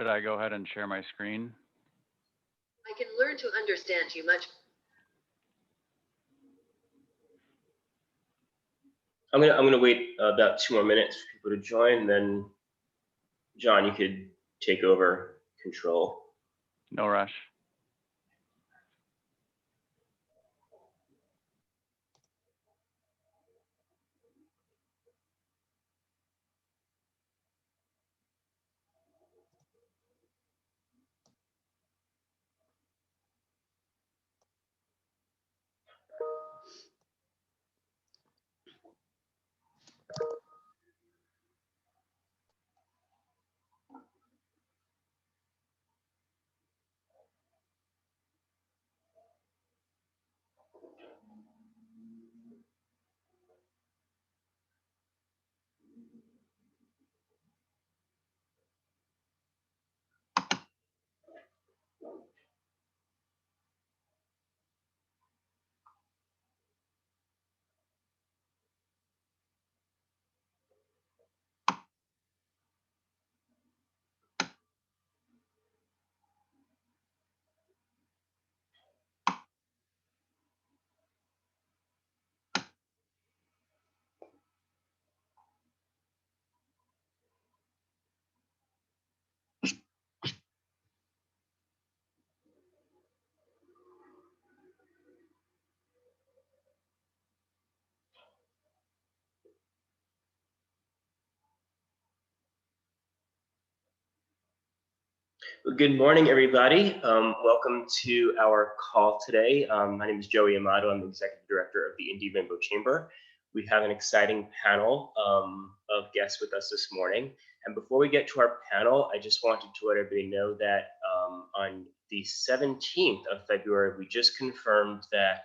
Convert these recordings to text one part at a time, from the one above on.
Should I go ahead and share my screen? I can learn to understand you much. I'm gonna wait about 2 more minutes for people to join, and then John, you could take over control. No rush. Well, good morning, everybody. Welcome to our call today. My name is Joey Amato. I'm the Executive Director of the Indy Rainbow Chamber. We have an exciting panel of guests with us this morning. And before we get to our panel, I just wanted to let everybody know that on the 17th of February, we just confirmed that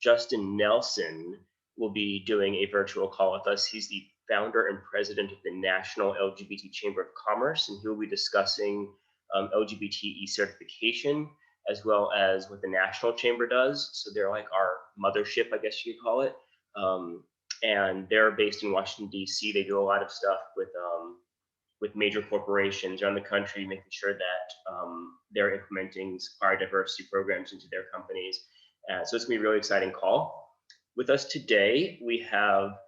Justin Nelson will be doing a virtual call with us. He's the founder and president of the National LGBT Chamber of Commerce, and he'll be discussing LGBT certification, as well as what the National Chamber does. So they're like our mothership, I guess you could call it. And they're based in Washington, D.C. They do a lot of stuff with major corporations around the country, making sure that they're implementing supplier diversity programs into their companies. So it's gonna be a really exciting call. With us today, we have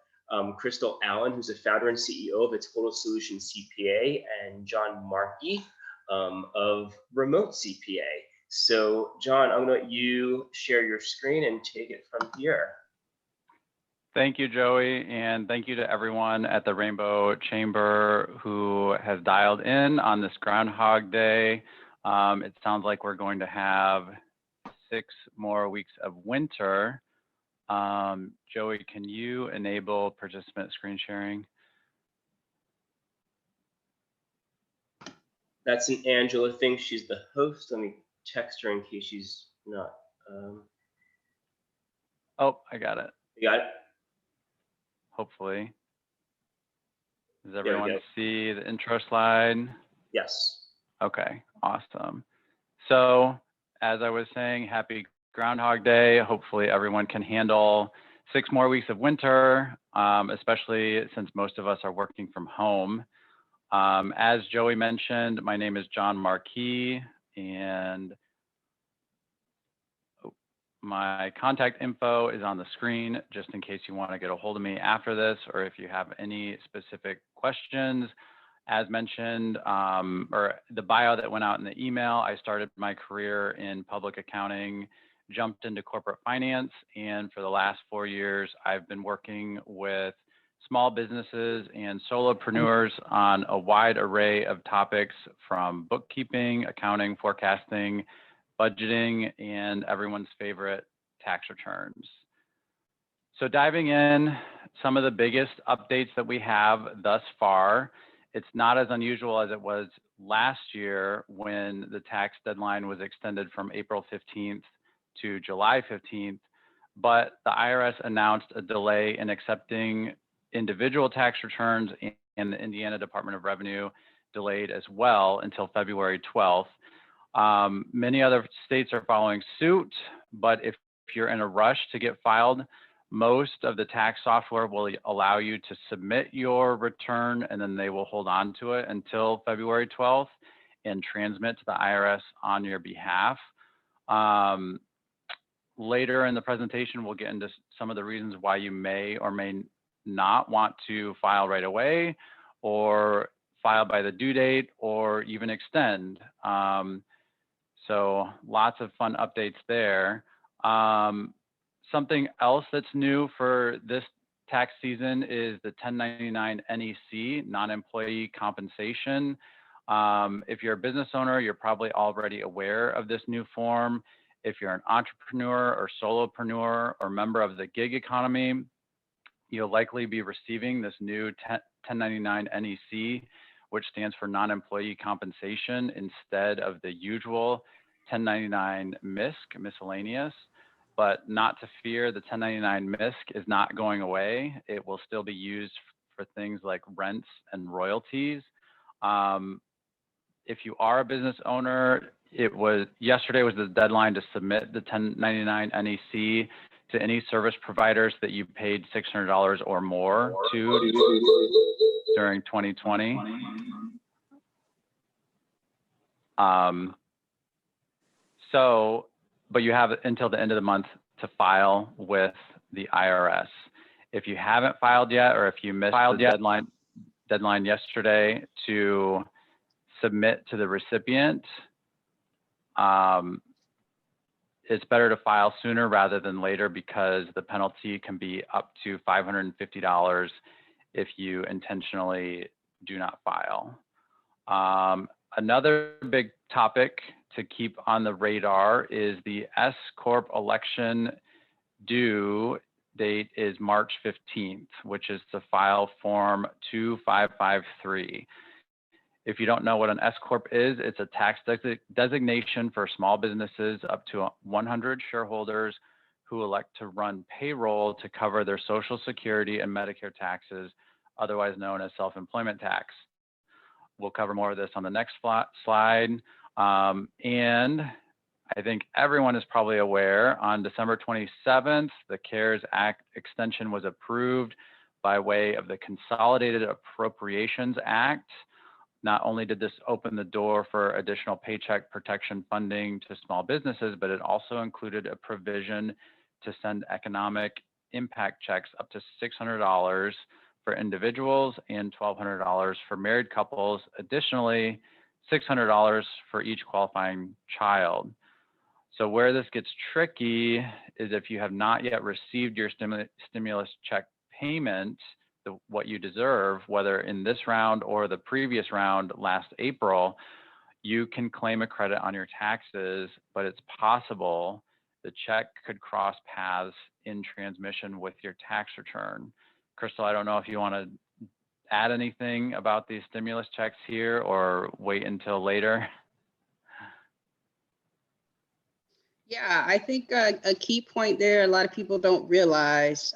Crystal Allen, who's the founder and CEO of Total Solution CPA, and Jon Markee of Remote CPA. So John, I'm gonna let you share your screen and take it from here. Thank you, Joey, and thank you to everyone at the Rainbow Chamber who has dialed in on this Groundhog Day. It sounds like we're going to have 6 more weeks of winter. Joey, can you enable participant screen sharing? That's an Angela thing. She's the host. Let me text her in case she's not. Oh, I got it. You got it? Hopefully. Does everyone see the intro slide? Yes. Okay, awesome. So as I was saying, happy Groundhog Day. Hopefully everyone can handle 6 more weeks of winter, especially since most of us are working from home. As Joey mentioned, my name is Jon Markee, and my contact info is on the screen just in case you want to get a hold of me after this, or if you have any specific questions. As mentioned, or the bio that went out in the email, I started my career in public accounting, jumped into corporate finance, and for the last 4 years, I've been working with small businesses and solopreneurs on a wide array of topics from bookkeeping, accounting, forecasting, budgeting, and everyone's favorite, tax returns. So diving in, some of the biggest updates that we have thus far. It's not as unusual as it was last year when the tax deadline was extended from April 15th to July 15th, but the IRS announced a delay in accepting individual tax returns, and the Indiana Department of Revenue delayed as well until February 12th. Many other states are following suit, but if you're in a rush to get filed, most of the tax software will allow you to submit your return, and then they will hold on to it until February 12th. and transmit to the IRS on your behalf. Later in the presentation, we'll get into some of the reasons why you may or may not want to file right away, or file by the due date, or even extend. So lots of fun updates there. Something else that's new for this tax season is the 1099 NEC, non-employee compensation. If you're a business owner, you're probably already aware of this new form. If you're an entrepreneur or solopreneur or member of the gig economy, you'll likely be receiving this new 1099 NEC, which stands for non-employee compensation, instead of the usual 1099 MISC, miscellaneous. But not to fear, the 1099 MISC is not going away. It will still be used for things like rents and royalties. If you are a business owner, yesterday was the deadline to submit the 1099 NEC to any service providers that you paid $600 or more to during 2020. But you have until the end of the month to file with the IRS. If you haven't filed yet, or if you missed the deadline yesterday to submit to the recipient, it's better to file sooner rather than later, because the penalty can be up to $550 if you intentionally do not file. Another big topic to keep on the radar is the SCorp election due date is March 15th, which is to file Form 2553. If you don't know what an SCorp is, it's a tax designation for small businesses up to 100 shareholders who elect to run payroll to cover their Social Security and Medicare taxes, otherwise known as self-employment tax. We'll cover more of this on the next slide. And I think everyone is probably aware, on December 27th, the CARES Act extension was approved by way of the Consolidated Appropriations Act. Not only did this open the door for additional paycheck protection funding to small businesses, but it also included a provision to send economic impact checks up to $600 for individuals and $1,200 for married couples. Additionally, $600 for each qualifying child. So where this gets tricky is if you have not yet received your stimulus check payment, what you deserve, whether in this round or the previous round last April, you can claim a credit on your taxes, but it's possible the check could cross paths in transmission with your tax return. Crystal, I don't know if you want to add anything about these stimulus checks here, or wait until later. Yeah, I think a key point there, a lot of people don't realize,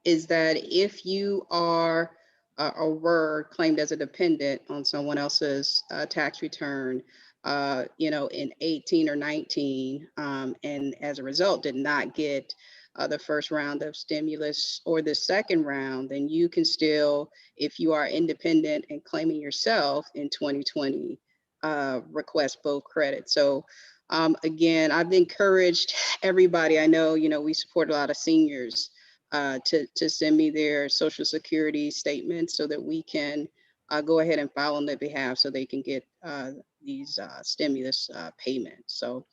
is that if you are or were claimed as a dependent on someone else's tax return, in 18 or 19, and as a result did not get the first round of stimulus or the second round, then you can still, if you are independent and claiming yourself in 2020, request both credits. So again, I've encouraged everybody, I know, we support a lot of seniors, to send me their Social Security statements so that we can go ahead and file on their behalf so they can get these stimulus payments. So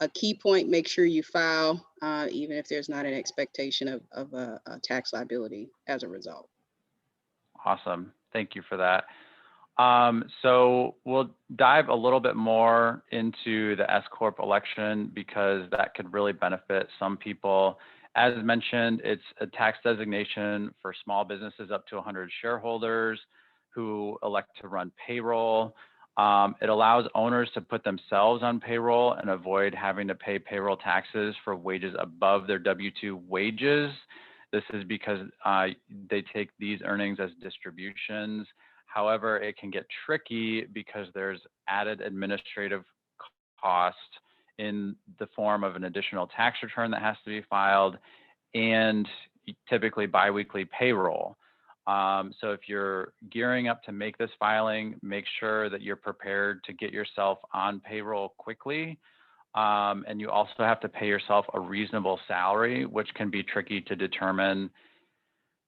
a key point, make sure you file, even if there's not an expectation of a tax liability as a result. Awesome, thank you for that. So we'll dive a little bit more into the SCorp election, because that could really benefit some people. As mentioned, it's a tax designation for small businesses up to 100 shareholders who elect to run payroll. It allows owners to put themselves on payroll and avoid having to pay payroll taxes for wages above their W-2 wages. This is because they take these earnings as distributions. However, it can get tricky because there's added administrative cost in the form of an additional tax return that has to be filed, and typically biweekly payroll. So if you're gearing up to make this filing, make sure that you're prepared to get yourself on payroll quickly. And you also have to pay yourself a reasonable salary, which can be tricky to determine.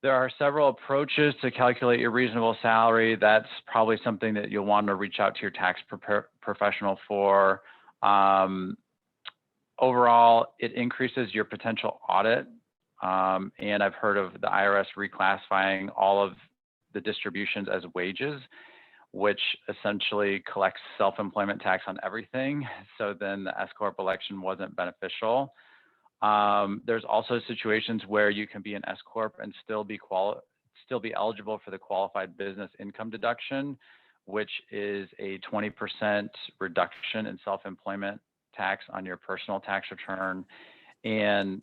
There are several approaches to calculate your reasonable salary. That's probably something that you'll want to reach out to your tax professional for. Overall, it increases your potential audit. And I've heard of the IRS reclassifying all of the distributions as wages, which essentially collects self-employment tax on everything. So then the SCorp election wasn't beneficial. There's also situations where you can be an SCorp and still be eligible for the qualified business income deduction, which is a 20% reduction in self-employment tax on your personal tax return. And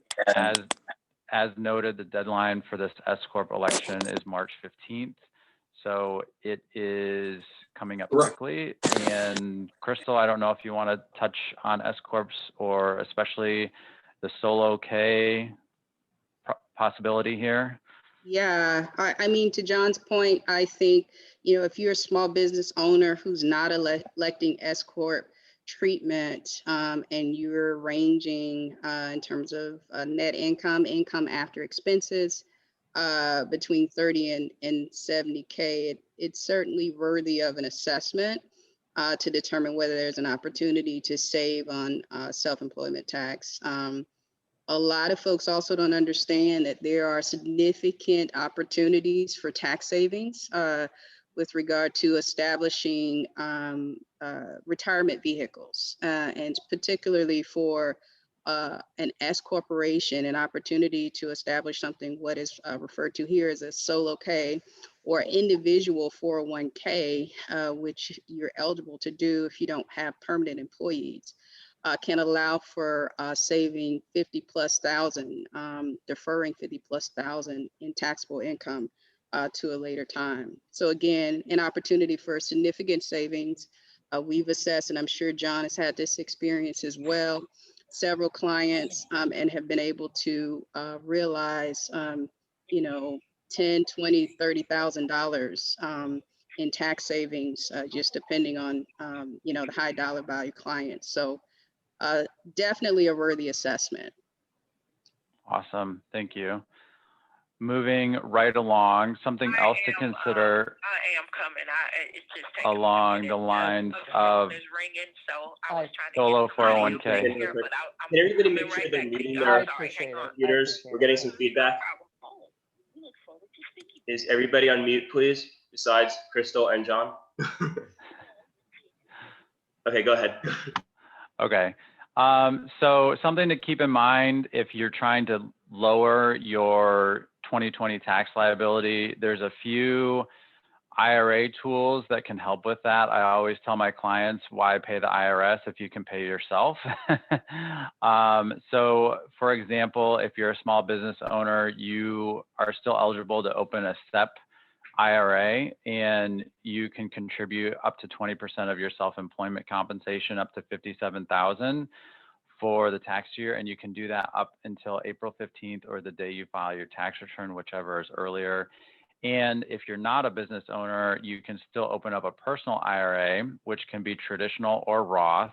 as noted, the deadline for this SCorp election is March 15th. So it is coming up quickly. And Crystal, I don't know if you want to touch on SCorps or especially the solo K possibility here. Yeah, I mean, to John's point, I think, if you're a small business owner who's not electing S-Corp treatment, and you're ranging in terms of net income after expenses, between 30 and 70K, it's certainly worthy of an assessment to determine whether there's an opportunity to save on self-employment tax. A lot of folks also don't understand that there are significant opportunities for tax savings with regard to establishing retirement vehicles, and particularly for an S corporation, an opportunity to establish something what is referred to here as a solo K or individual 401k, which you're eligible to do if you don't have permanent employees. Can allow for saving 50,000+, deferring 50,000+ in taxable income to a later time. So again, an opportunity for significant savings. We've assessed, and I'm sure John has had this experience as well, several clients and have been able to realize, $10,000, $20,000, $30,000 in tax savings, just depending on, the high dollar value clients. So definitely a worthy assessment. Awesome, thank you. Moving right along, something else to consider I am coming. It's just along the lines of solo 401k. Can everybody make sure they're muting their computers? We're getting some feedback. Is everybody on mute, please, besides Crystal and John? Okay, go ahead. Okay. So something to keep in mind if you're trying to lower your 2020 tax liability, there's a few IRA tools that can help with that. I always tell my clients, why pay the IRS if you can pay yourself? So for example, if you're a small business owner, you are still eligible to open a STEP IRA, and you can contribute up to 20% of your self-employment compensation, up to $57,000 for the tax year, and you can do that up until April 15th or the day you file your tax return, whichever is earlier. And if you're not a business owner, you can still open up a personal IRA, which can be traditional or Roth.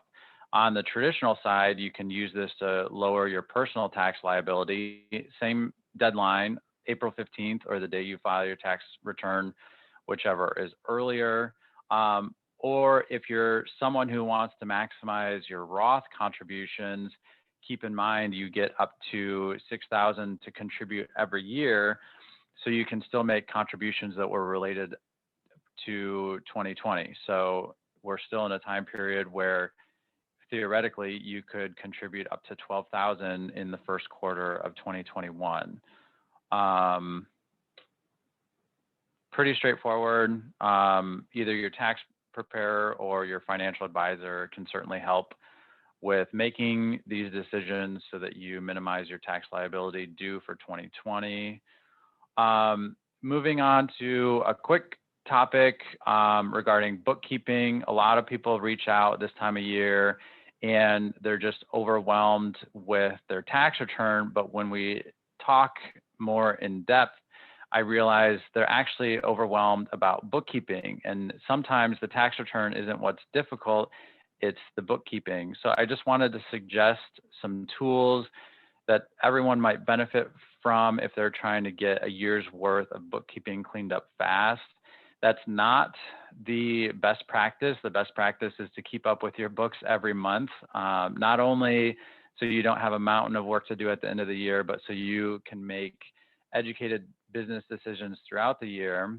On the traditional side, you can use this to lower your personal tax liability. Same deadline, April 15th or the day you file your tax return, whichever is earlier. Or if you're someone who wants to maximize your Roth contributions, keep in mind you get up to $6,000 to contribute every year. So you can still make contributions that were related to 2020. So we're still in a time period where theoretically you could contribute up to $12,000 in the first quarter of 2021. Pretty straightforward. Either your tax preparer or your financial advisor can certainly help with making these decisions so that you minimize your tax liability due for 2020. Moving on to a quick topic regarding bookkeeping. A lot of people reach out this time of year and they're just overwhelmed with their tax return. But when we talk more in depth, I realize they're actually overwhelmed about bookkeeping. And sometimes the tax return isn't what's difficult, it's the bookkeeping. So I just wanted to suggest some tools that everyone might benefit from if they're trying to get a year's worth of bookkeeping cleaned up fast. That's not the best practice. The best practice is to keep up with your books every month, not only so you don't have a mountain of work to do at the end of the year, but so you can make educated business decisions throughout the year.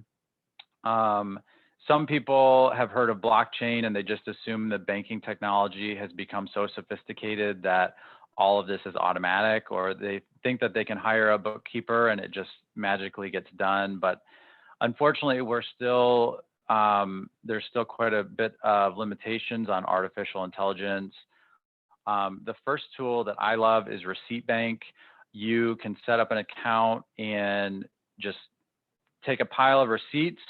Some people have heard of blockchain and they just assume that banking technology has become so sophisticated that all of this is automatic, or they think that they can hire a bookkeeper and it just magically gets done. But unfortunately, we're still, there's still quite a bit of limitations on artificial intelligence. The first tool that I love is Receipt Bank. You can set up an account and just take a pile of receipts,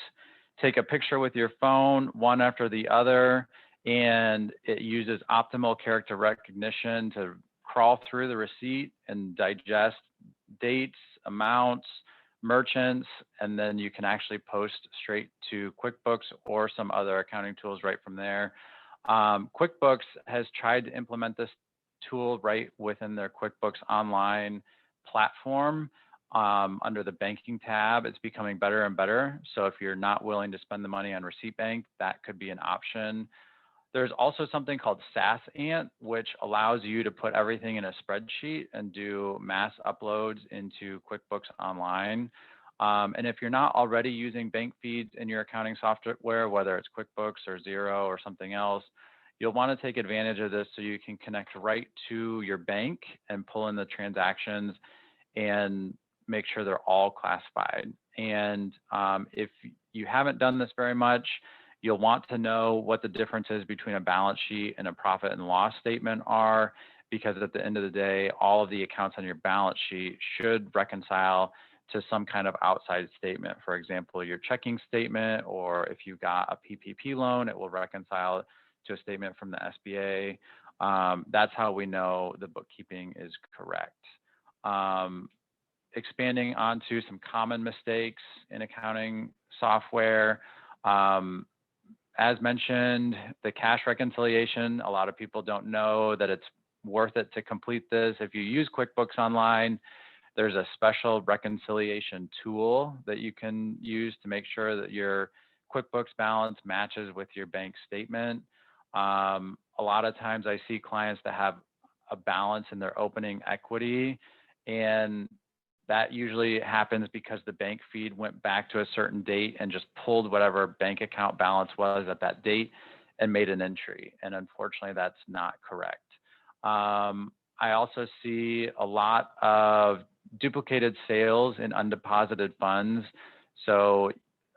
take a picture with your phone, one after the other, and it uses optimal character recognition to crawl through the receipt and digest dates, amounts, merchants, and then you can actually post straight to QuickBooks or some other accounting tools right from there. QuickBooks has tried to implement this tool right within their QuickBooks Online platform under the banking tab. It's becoming better and better. So if you're not willing to spend the money on Receipt Bank, that could be an option. There's also something called SAS Ant, which allows you to put everything in a spreadsheet and do mass uploads into QuickBooks Online. And if you're not already using bank feeds in your accounting software, whether it's QuickBooks or Xero or something else, you'll want to take advantage of this so you can connect right to your bank and pull in the transactions and make sure they're all classified. And if you haven't done this very much, you'll want to know what the difference is between a balance sheet and a profit and loss statement are, because at the end of the day, all of the accounts on your balance sheet should reconcile to some kind of outside statement. For example, your checking statement, or if you got a PPP loan, it will reconcile to a statement from the SBA. That's how we know the bookkeeping is correct. Expanding onto some common mistakes in accounting software. As mentioned, the cash reconciliation, a lot of people don't know that it's worth it to complete this. If you use QuickBooks Online, there's a special reconciliation tool that you can use to make sure that your QuickBooks balance matches with your bank statement. A lot of times I see clients that have a balance in their opening equity, and that usually happens because the bank feed went back to a certain date and just pulled whatever bank account balance was at that date and made an entry. And unfortunately, that's not correct. I also see a lot of duplicated sales in undeposited funds. So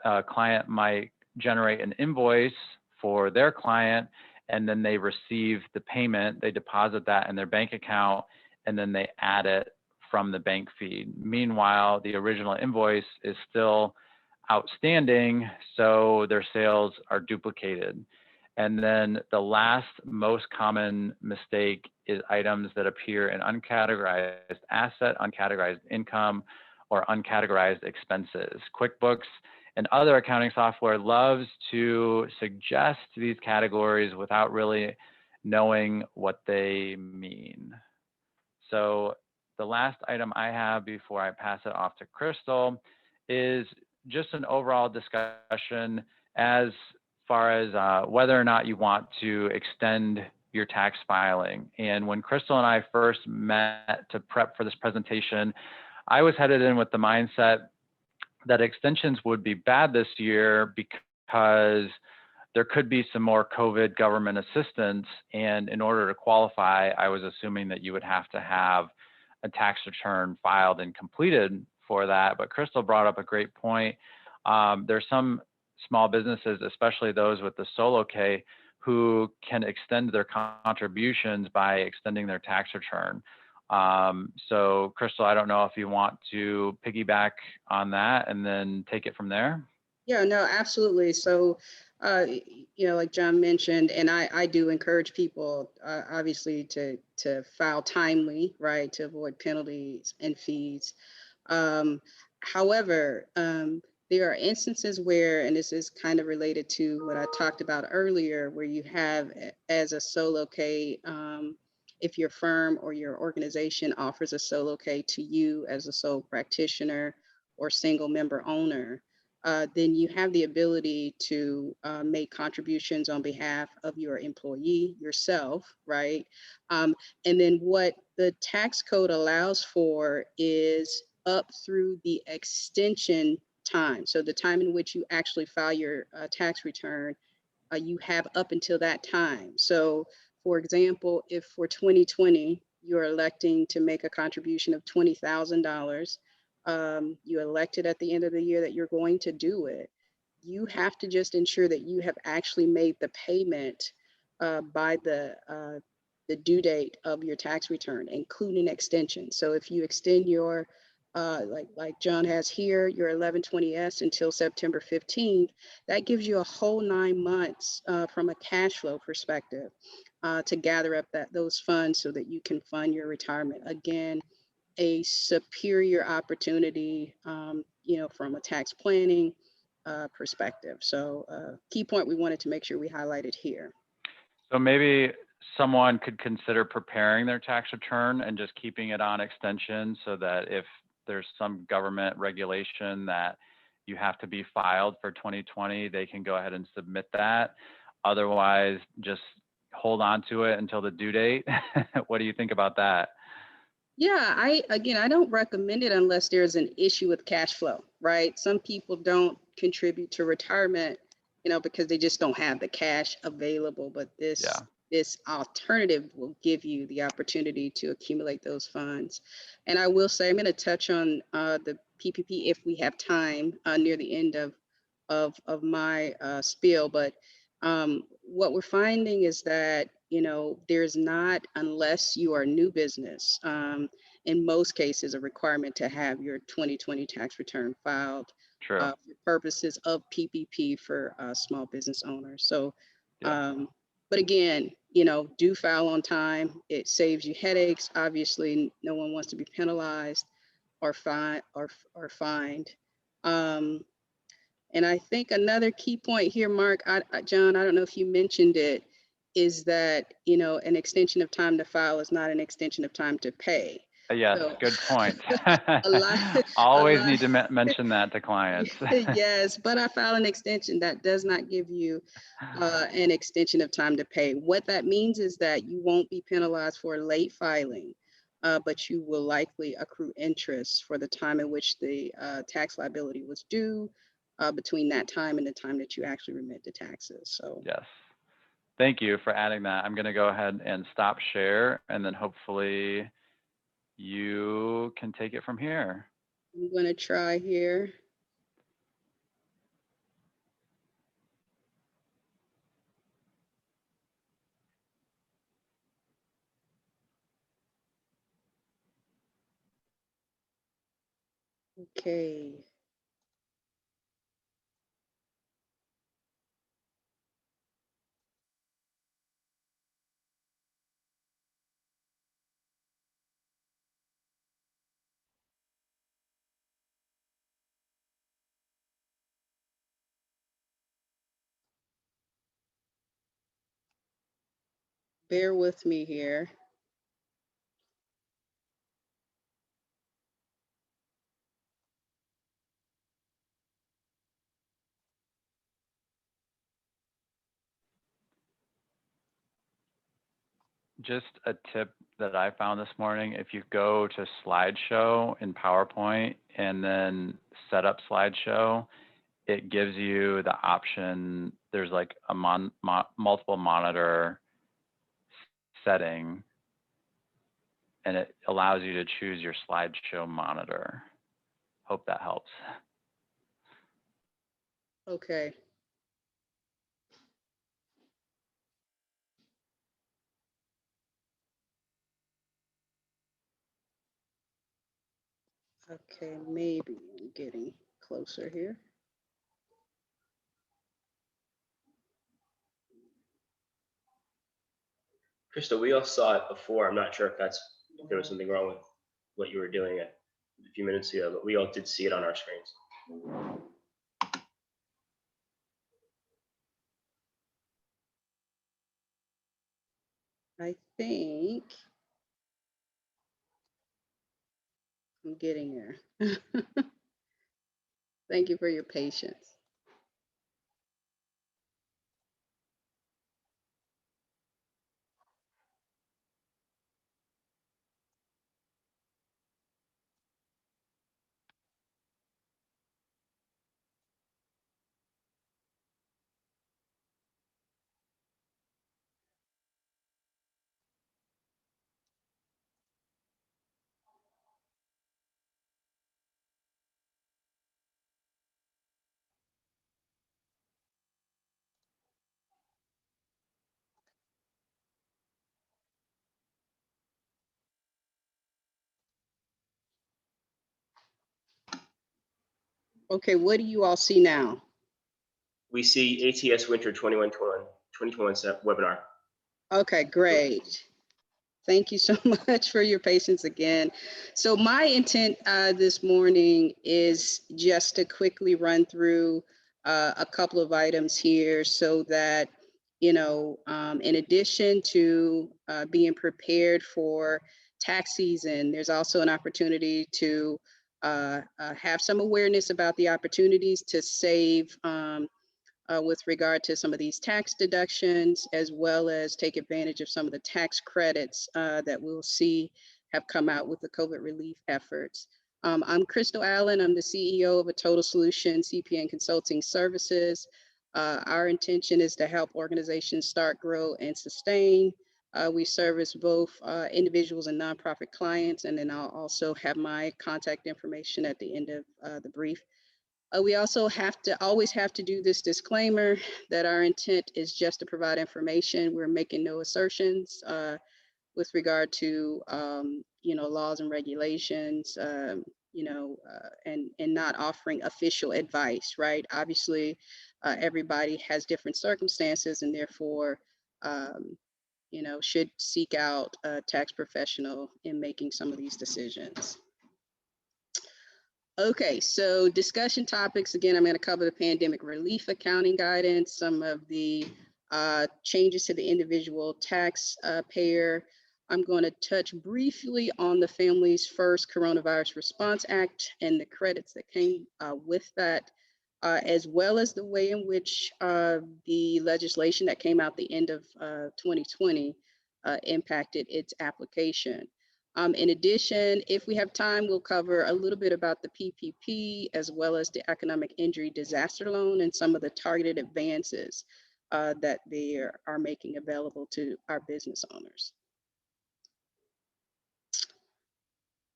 a client might generate an invoice for their client, and then they receive the payment, they deposit that in their bank account, and then they add it from the bank feed. Meanwhile, the original invoice is still outstanding, so their sales are duplicated. And then the last most common mistake is items that appear in uncategorized asset, uncategorized income, or uncategorized expenses. QuickBooks and other accounting software loves to suggest these categories without really knowing what they mean. So the last item I have before I pass it off to Crystal is just an overall discussion as far as whether or not you want to extend your tax filing. And when Crystal and I first met to prep for this presentation, I was headed in with the mindset that extensions would be bad this year because there could be some more COVID government assistance. And in order to qualify, I was assuming that you would have to have a tax return filed and completed for that. But Crystal brought up a great point. There's some small businesses, especially those with the solo K, who can extend their contributions by extending their tax return. So Crystal, I don't know if you want to piggyback on that and then take it from there. Yeah, no, absolutely. So, like John mentioned, and I do encourage people, obviously, to file timely, right, to avoid penalties and fees. However, there are instances where, and this is kind of related to what I talked about earlier, where you have as a solo K, if your firm or your organization offers a solo K to you as a sole practitioner or single member owner, then you have the ability to make contributions on behalf of your employee, yourself, right? And then what the tax code allows for is up through the extension time. So the time in which you actually file your tax return, you have up until that time. So for example, if for 2020, you're electing to make a contribution of $20,000, you elected at the end of the year that you're going to do it, you have to just ensure that you have actually made the payment by the due date of your tax return, including extension. So if you extend your like John has here, your 1120S until September 15th, that gives you a whole 9 months from a cash flow perspective to gather up those funds so that you can fund your retirement. Again, a superior opportunity, from a tax planning perspective. So key point we wanted to make sure we highlighted here. So maybe someone could consider preparing their tax return and just keeping it on extension so that if there's some government regulation that you have to be filed for 2020, they can go ahead and submit that. Otherwise, just hold on to it until the due date. What do you think about that? Yeah, I don't recommend it unless there's an issue with cash flow, right? Some people don't contribute to retirement, because they just don't have the cash available, but Yeah. this alternative will give you the opportunity to accumulate those funds. And I will say, I'm going to touch on the PPP if we have time near the end of my spiel, but what we're finding is that there's not, unless you are a new business, in most cases, a requirement to have your 2020 tax return filed True. for purposes of PPP for small business owners. So, Yeah. but again, do file on time. It saves you headaches. Obviously, no one wants to be penalized or fined. And I think another key point here, Mark, John, I don't know if you mentioned it, is that, an extension of time to file is not an extension of time to pay. Yes, So, good point. a Always lot- need to mention that to clients. Yes, but I file an extension that does not give you an extension of time to pay. What that means is that you won't be penalized for late filing, but you will likely accrue interest for the time in which the tax liability was due between that time and the time that you actually remit the taxes. So Yes. Thank you for adding that. I'm going to go ahead and stop share, and then hopefully you can take it from here. I'm going to try here. Okay. Bear with me here. Just a tip that I found this morning, if you go to slideshow in PowerPoint and then set up slideshow, it gives you the option, there's like a multiple monitor setting, and it allows you to choose your slideshow monitor. Hope that helps. Okay. Okay, maybe I'm getting closer here. Krista, we all saw it before. I'm not sure if there was something wrong with what you were doing. a few minutes ago, but we all did see it on our screens. I think I'm getting there. Thank you for your patience. Okay, what do you all see now? We see ATS Winter 2021 webinar. Okay, great. Thank you so much for your patience again. So my intent this morning is just to quickly run through a couple of items here so that, in addition to being prepared for tax season, there's also an opportunity to have some awareness about the opportunities to save with regard to some of these tax deductions, as well as take advantage of some of the tax credits that we'll see have come out with the COVID relief efforts. I'm Crystal Allen. I'm the CEO of a Total Solution CPA Consulting Services. Our intention is to help organizations start, grow, and sustain. We service both individuals and nonprofit clients, and then I'll also have my contact information at the end of the brief. We also always have to do this disclaimer that our intent is just to provide information. We're making no assertions with regard to laws and regulations, and not offering official advice, right? Obviously, everybody has different circumstances, and therefore, should seek out a tax professional in making some of these decisions. Okay, so discussion topics. Again, I'm going to cover the pandemic relief accounting guidance, some of the changes to the individual tax payer. I'm going to touch briefly on the Families First Coronavirus Response Act and the credits that came with that, as well as the way in which the legislation that came out the end of 2020 impacted its application. In addition, if we have time, we'll cover a little bit about the PPP, as well as the Economic Injury Disaster Loan and some of the targeted advances that they are making available to our business owners.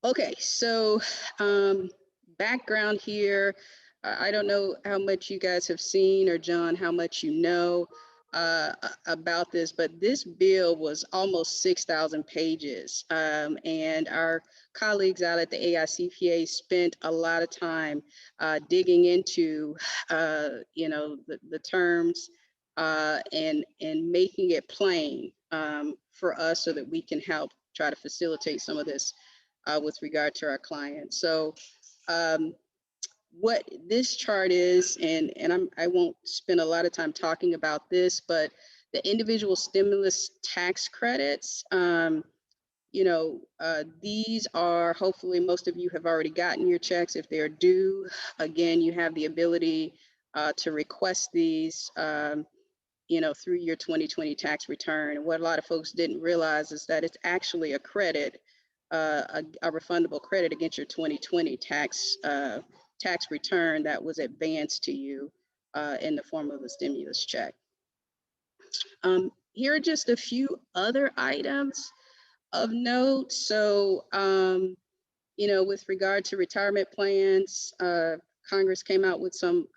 Okay, so background here. I don't know how much you guys have seen, or John, how much you know about this, but this bill was almost 6,000 pages. And our colleagues out at the AICPA spent a lot of time digging into, the terms and making it plain for us so that we can help try to facilitate some of this with regard to our clients. So what this chart is, and I won't spend a lot of time talking about this, but the individual stimulus tax credits, these are, hopefully most of you have already gotten your checks. If they're due, again, you have the ability to request these, through your 2020 tax return. And what a lot of folks didn't realize is that it's actually a credit, a refundable credit against your 2020 tax return that was advanced to you in the form of a stimulus check. Here are just a few other items of note. So, with regard to retirement plans, Congress came out with some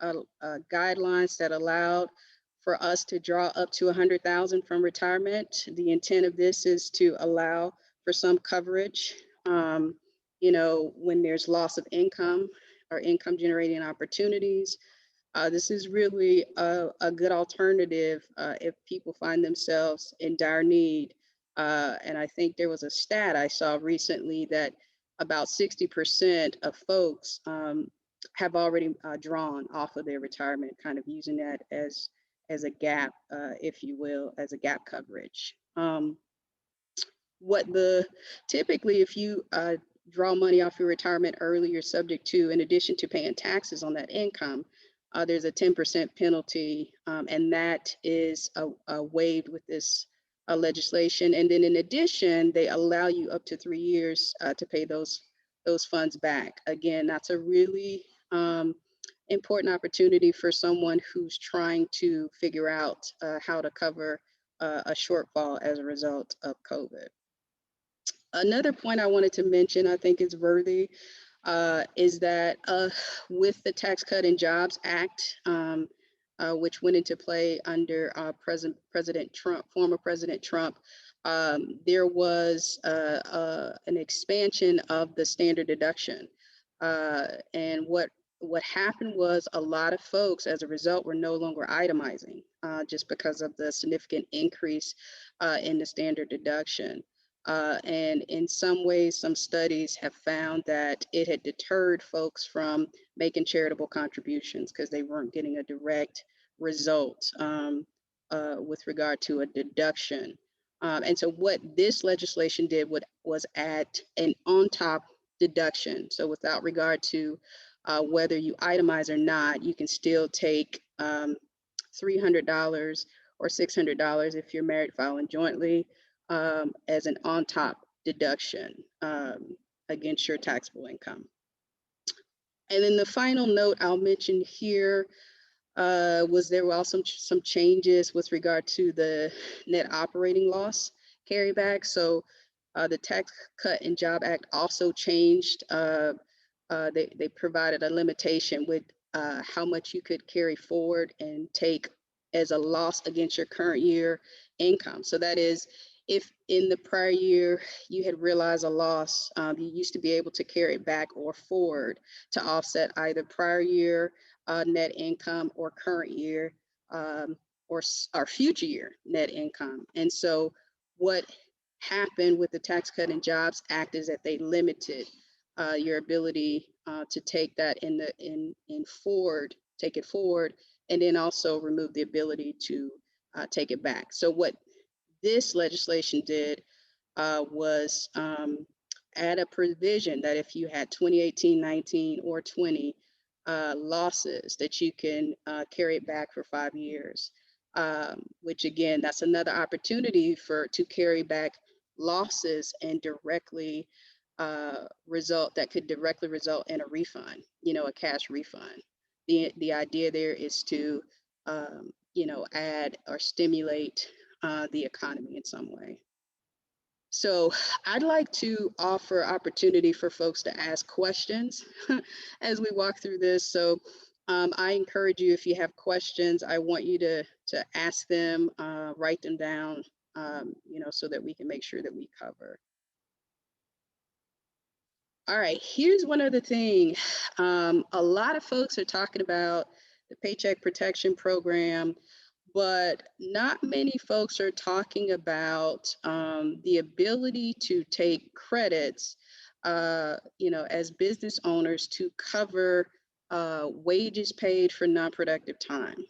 guidelines that allowed for us to draw up to 100,000 from retirement. The intent of this is to allow for some coverage, when there's loss of income or income generating opportunities. This is really a good alternative if people find themselves in dire need. And I think there was a stat I saw recently that about 60% of folks have already drawn off of their retirement, kind of using that as a gap, if you will, as a gap coverage. Typically, if you draw money off your retirement early, you're subject to, in addition to paying taxes on that income, there's a 10% penalty, and that is waived with this legislation. And then in addition, they allow you up to 3 years to pay those funds back. Again, that's a really important opportunity for someone who's trying to figure out how to cover a shortfall as a result of COVID. Another point I wanted to mention, I think is worthy, is that with the Tax Cut and Jobs Act, which went into play under President Trump, former President Trump, there was an expansion of the standard deduction. And what happened was a lot of folks, as a result, were no longer itemizing just because of the significant increase in the standard deduction. And in some ways, some studies have found that it had deterred folks from making charitable contributions because they weren't getting a direct result with regard to a deduction. And so what this legislation did was add an on-top deduction. So without regard to whether you itemize or not, you can still take $300 or $600 if you're married filing jointly, as an on-top deduction against your taxable income. And then the final note I'll mention here was there were also some changes with regard to the net operating loss carryback. So the Tax Cut and Job Act also changed. They provided a limitation with how much you could carry forward and take as a loss against your current year income. So that is, if in the prior year you had realized a loss, you used to be able to carry it back or forward to offset either prior year net income or current year or future year net income. And so what happened with the Tax Cut and Jobs Act is that they limited your ability to take that take it forward, and then also remove the ability to take it back. So what this legislation did was add a provision that if you had 2018, 19, or 20 losses, that you can carry it back for 5 years, which again, that's another opportunity to carry back losses and directly could directly result in a refund, a cash refund. The idea there is to, add or stimulate the economy in some way. So I'd like to offer opportunity for folks to ask questions as we walk through this. So I encourage you, if you have questions, I want you to ask them, write them down, so that we can make sure that we cover. All right, here's one other thing. A lot of folks are talking about the Paycheck Protection Program, but not many folks are talking about the ability to take credits, as business owners to cover wages paid for non-productive time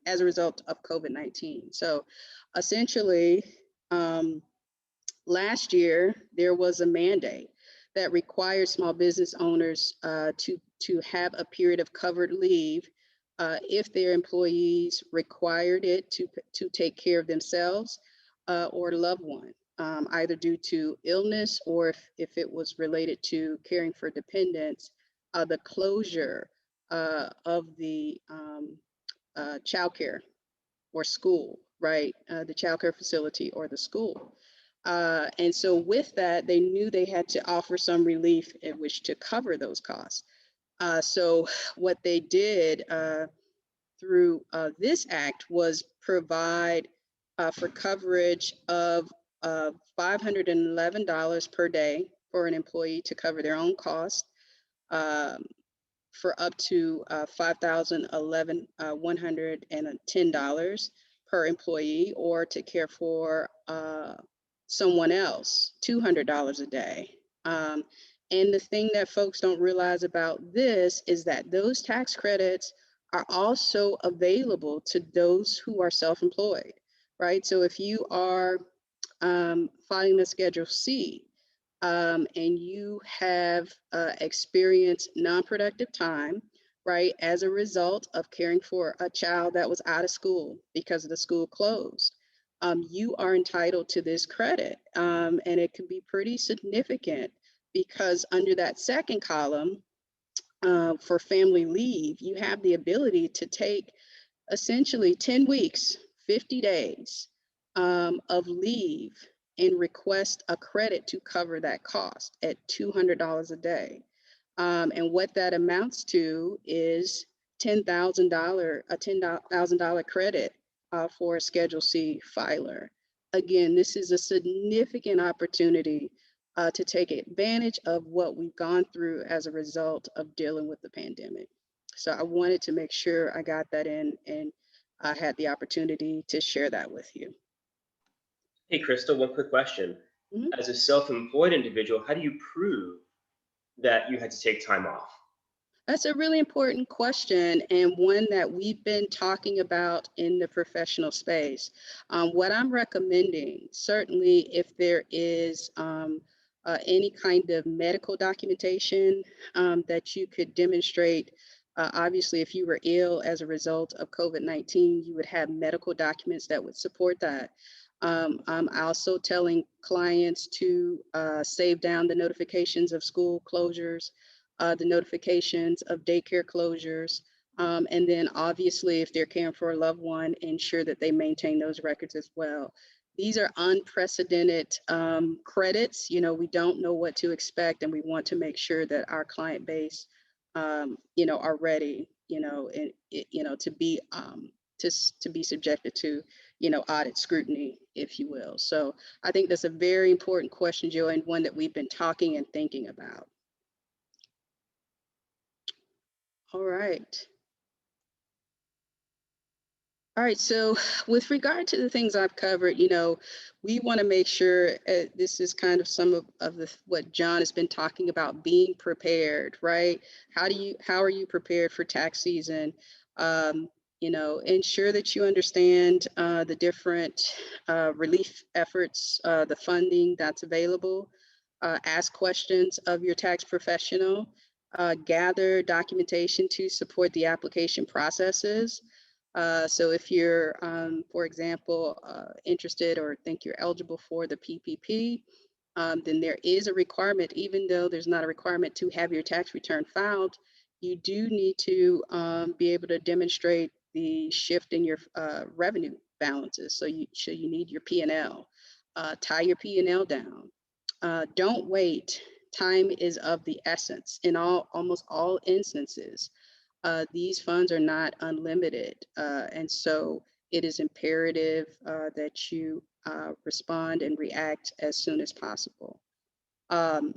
as a result of COVID-19. So essentially, last year, there was a mandate that required small business owners to have a period of covered leave if their employees required it to take care of themselves or a loved one, either due to illness or if it was related to caring for dependents, the closure of the childcare or school, right? The childcare facility or the school. And so with that, they knew they had to offer some relief in which to cover those costs. So what they did through this act was provide for coverage of $511 per day for an employee to cover their own costs, for up to $5,110 per employee, or to care for someone else, $200 a day. And the thing that folks don't realize about this is that those tax credits are also available to those who are self-employed, right? So if you are filing the Schedule C and you have experienced non-productive time, right, as a result of caring for a child that was out of school because the school closed, you are entitled to this credit. And it can be pretty significant because under that second column for family leave, you have the ability to take essentially 10 weeks, 50 days of leave and request a credit to cover that cost at $200 a day. And what that amounts to is a $10,000 credit for a Schedule C filer. Again, this is a significant opportunity to take advantage of what we've gone through as a result of dealing with the pandemic. So I wanted to make sure I got that in and I had the opportunity to share that with you. Hey, Crystal, one quick question. Mhm. As a self-employed individual, how do you prove that you had to take time off? That's a really important question and one that we've been talking about in the professional space. What I'm recommending, certainly if there is any kind of medical documentation that you could demonstrate, obviously if you were ill as a result of COVID-19, you would have medical documents that would support that. I'm also telling clients to save down the notifications of school closures, the notifications of daycare closures, and then obviously if they're caring for a loved one, ensure that they maintain those records as well. These are unprecedented credits. You know, we don't know what to expect, and we want to make sure that our client base, you know, are ready, you know, and you know, to be subjected to, you know, audit scrutiny, if you will. So I think that's a very important question, Joe, and one that we've been talking and thinking about. All right. All right, so with regard to the things I've covered, you know, we want to make sure this is kind of some of the what John has been talking about, being prepared, right? How are you prepared for tax season? You know, ensure that you understand the different relief efforts, the funding that's available. Ask questions of your tax professional. Gather documentation to support the application processes. So if you're, for example, interested or think you're eligible for the PPP, then there is a requirement, even though there's not a requirement to have your tax return filed, you do need to be able to demonstrate the shift in your revenue balances. So you need your P&L. Tie your P&L down. Don't wait. Time is of the essence in almost all instances. These funds are not unlimited. And so it is imperative that you respond and react as soon as possible. And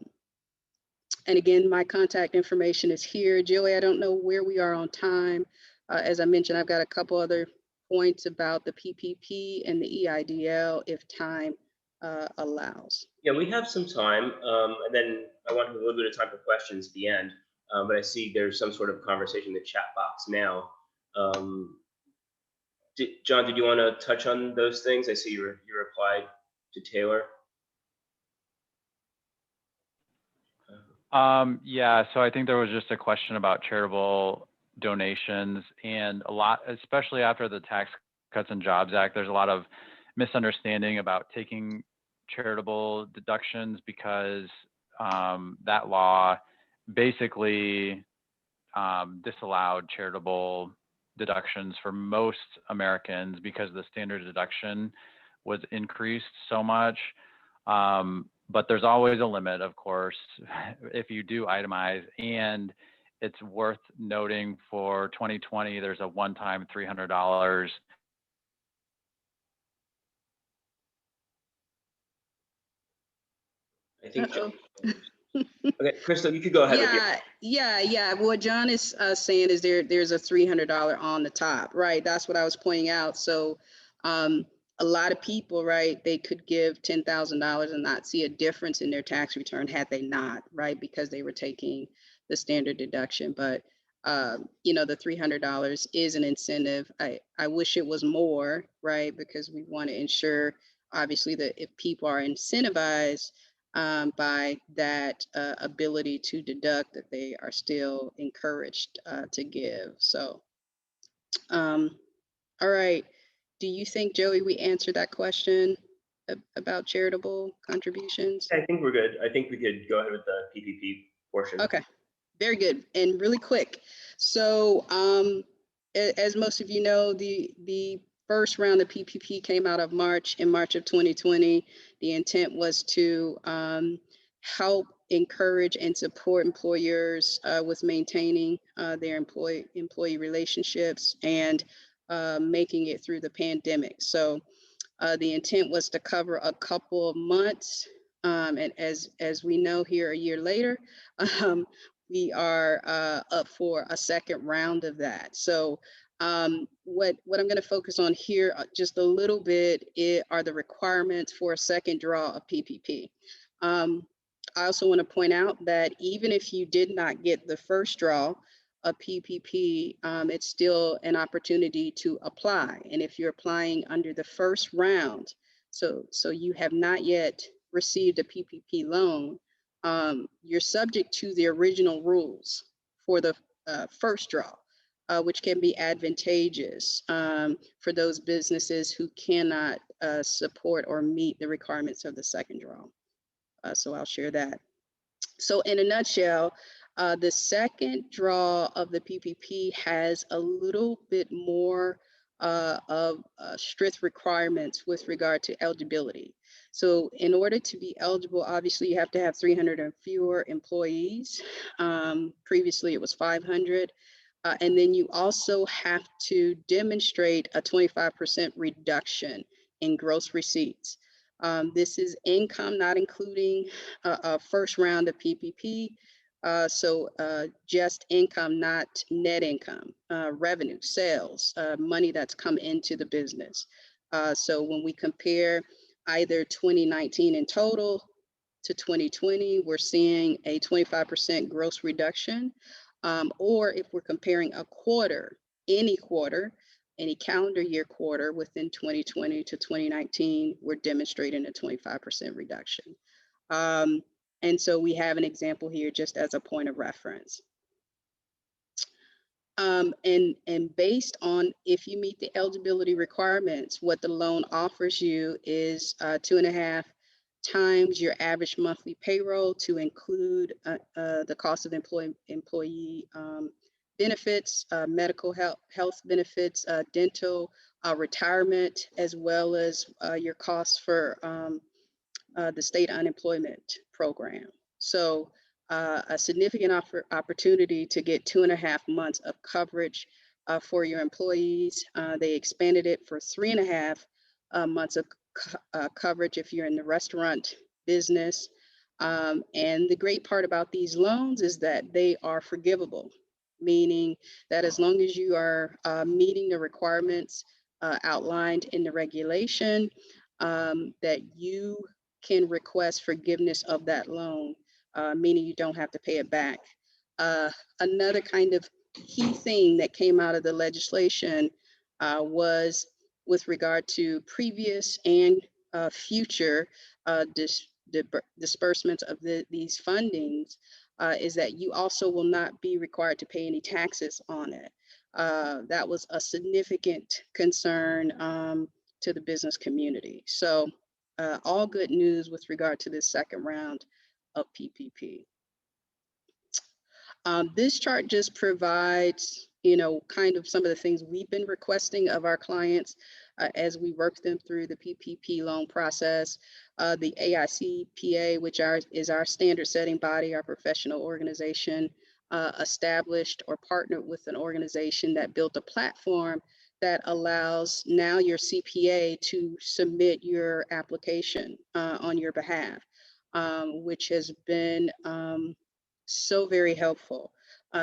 again, my contact information is here. Joey, I don't know where we are on time. As I mentioned, I've got a couple other points about the PPP and the EIDL if time allows. Yeah, we have some time, and then I want to have a little bit of time for questions at the end. But I see there's some sort of conversation in the chat box now. John, did you want to touch on those things? I see you replied to Taylor. Yeah, so I think there was just a question about charitable donations, and a lot, especially after the Tax Cuts and Jobs Act, there's a lot of misunderstanding about taking charitable deductions because that law basically disallowed charitable deductions for most Americans because the standard deduction was increased so much. But there's always a limit, of course, if you do itemize. And it's worth noting for 2020, there's a one-time $300. I think. Okay, Crystal, you could go ahead. Yeah. What John is saying is there's a $300 on the top, right? That's what I was pointing out. So a lot of people, right, they could give $10,000 and not see a difference in their tax return had they not, right, because they were taking the standard deduction. But you know, the $300 is an incentive. I wish it was more, right, because we want to ensure, obviously, that if people are incentivized by that ability to deduct, that they are still encouraged to give. So, all right. Do you think, Joey, we answered that question about charitable contributions? I think we're good. I think we could go ahead with the PPP portion. Okay, very good. And really quick. So as most of you know, the first round of PPP came out of in March of 2020. The intent was to help encourage and support employers with maintaining their employee relationships and making it through the pandemic. So the intent was to cover a couple of months. And as we know here a year later, we are up for a second round of that. So what I'm going to focus on here just a little bit are the requirements for a second draw of PPP. I also want to point out that even if you did not get the first draw of PPP, it's still an opportunity to apply. And if you're applying under the first round, so you have not yet received a PPP loan, you're subject to the original rules for the first draw, which can be advantageous for those businesses who cannot support or meet the requirements of the second draw. So I'll share that. So in a nutshell, the second draw of the PPP has a little bit more of strict requirements with regard to eligibility. So in order to be eligible, obviously you have to have 300 or fewer employees. Previously it was 500. And then you also have to demonstrate a 25% reduction in gross receipts. This is income, not including a first round of PPP. So just income, not net income, revenue, sales, money that's come into the business. So when we compare either 2019 in total to 2020, we're seeing a 25% gross reduction. Or if we're comparing a quarter, any calendar year quarter within 2020 to 2019, we're demonstrating a 25% reduction. And so we have an example here just as a point of reference. And based on if you meet the eligibility requirements, what the loan offers you is 2.5 times your average monthly payroll to include the cost of employee benefits, medical health benefits, dental, retirement, as well as your costs for the state unemployment program. So a significant opportunity to get 2.5 months of coverage for your employees. They expanded it for 3.5 months of coverage if you're in the restaurant business. And the great part about these loans is that they are forgivable, meaning that as long as you are meeting the requirements outlined in the regulation, that you can request forgiveness of that loan, meaning you don't have to pay it back. Another kind of key thing that came out of the legislation was with regard to previous and future disbursements of these fundings, is that you also will not be required to pay any taxes on it. That was a significant concern to the business community. So all good news with regard to this second round of PPP. This chart just provides, kind of some of the things we've been requesting of our clients as we work them through the PPP loan process. The AICPA, which is our standard setting body, our professional organization, established or partnered with an organization that built a platform that allows now your CPA to submit your application on your behalf, which has been so very helpful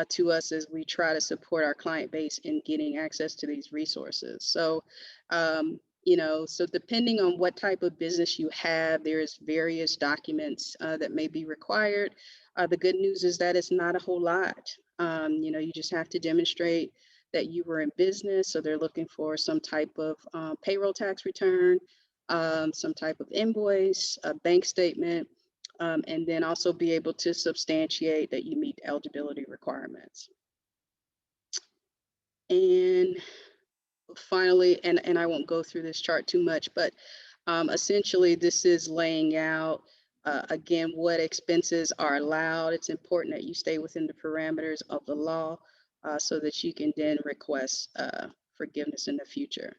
to us as we try to support our client base in getting access to these resources. So So depending on what type of business you have, there's various documents that may be required. The good news is that it's not a whole lot. You just have to demonstrate that you were in business. So they're looking for some type of payroll tax return, some type of invoice, a bank statement, and then also be able to substantiate that you meet eligibility requirements. And finally, and I won't go through this chart too much, but essentially this is laying out, again, what expenses are allowed. It's important that you stay within the parameters of the law so that you can then request forgiveness in the future.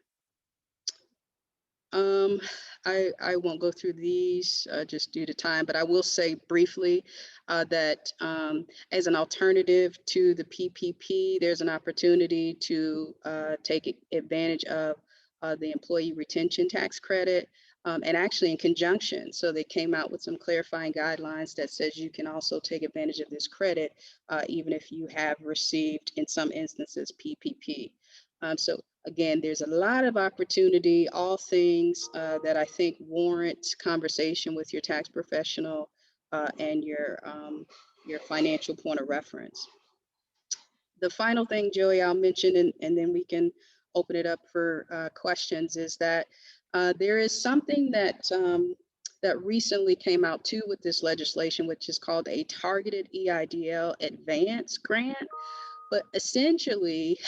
I won't go through these just due to time, but I will say briefly that as an alternative to the PPP, there's an opportunity to take advantage of the employee retention tax credit, and actually in conjunction. So they came out with some clarifying guidelines that says you can also take advantage of this credit even if you have received, in some instances, PPP. So again, there's a lot of opportunity, all things that I think warrant conversation with your tax professional and your financial point of reference. The final thing, Joey, I'll mention, and then we can open it up for questions, is that there is something that that recently came out too with this legislation, which is called a targeted EIDL advance grant. But essentially,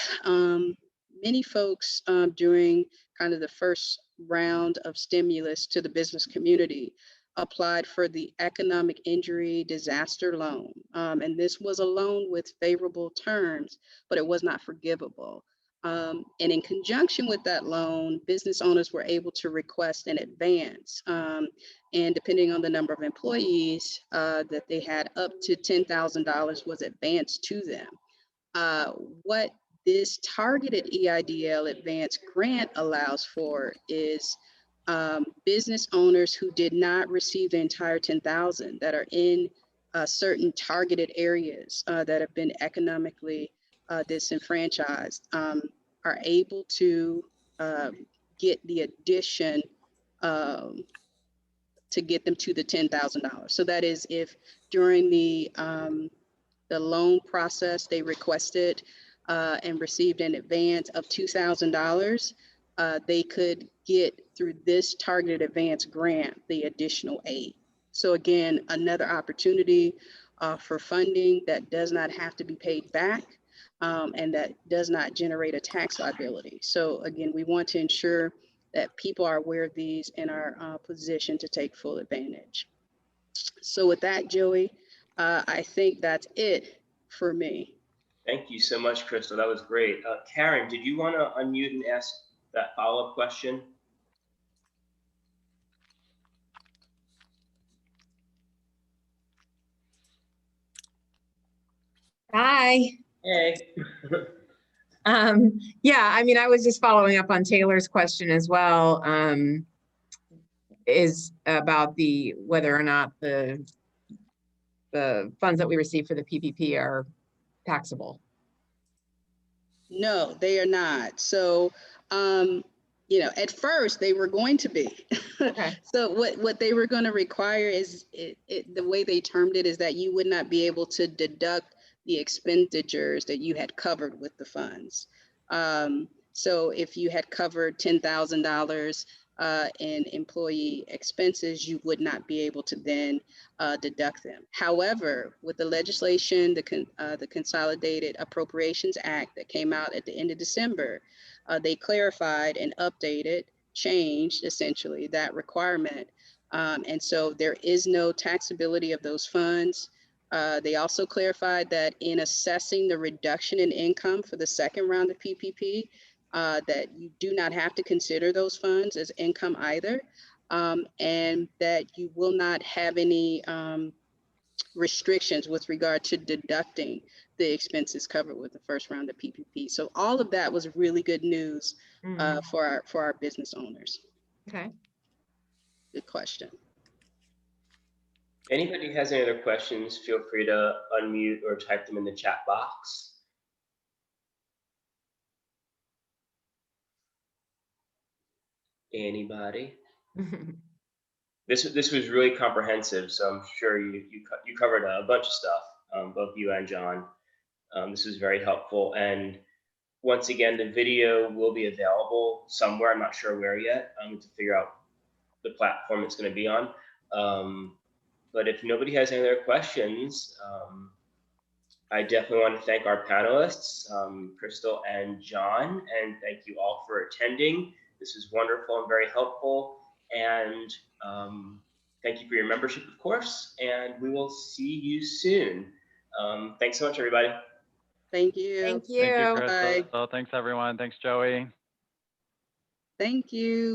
many folks during kind of the first round of stimulus to the business community applied for the economic injury disaster loan. And this was a loan with favorable terms, but it was not forgivable. And in conjunction with that loan, business owners were able to request an advance. And depending on the number of employees that they had, up to $10,000 was advanced to them. What this targeted EIDL advance grant allows for is business owners who did not receive the entire 10,000 that are in certain targeted areas that have been economically disenfranchised are able to get the addition to get them to the $10,000. So that is if during the loan process they requested and received an advance of $2,000, they could get through this targeted advance grant the additional aid. So again, another opportunity for funding that does not have to be paid back and that does not generate a tax liability. So again, we want to ensure that people are aware of these and are positioned to take full advantage. So with that, Joey, I think that's it for me. Thank you so much, Crystal. That was great. Karen, did you want to unmute and ask that follow-up question? Hi. Hey. Yeah, I mean, I was just following up on Taylor's question as well, is about whether or not the funds that we receive for the PPP are taxable. No, they are not. So, at first they were going to be. Okay. So what they were going to require is the way they termed it is that you would not be able to deduct the expenditures that you had covered with the funds. So if you had covered $10,000 in employee expenses, you would not be able to then deduct them. However, with the legislation, the Consolidated Appropriations Act that came out at the end of December, they clarified and updated, changed essentially that requirement. And so there is no taxability of those funds. They also clarified that in assessing the reduction in income for the second round of PPP, that you do not have to consider those funds as income either, and that you will not have any restrictions with regard to deducting the expenses covered with the first round of PPP. So all of that was really good news for our business owners. Okay. Good question. Anybody has any other questions, feel free to unmute or type them in the chat box. Anybody? This was really comprehensive, so I'm sure you covered a bunch of stuff, both you and John. This was very helpful, and once again, the video will be available somewhere. I'm not sure where yet. To figure out the platform it's going to be on. But if nobody has any other questions, I definitely want to thank our panelists, Crystal and John, and thank you all for attending. This was wonderful and very helpful. And thank you for your membership, of course, and we will see you soon. Thanks so much, everybody. Thank you. Thank Thank you, you. Crystal. Bye. So thanks, everyone. Thanks, Joey. Thank you.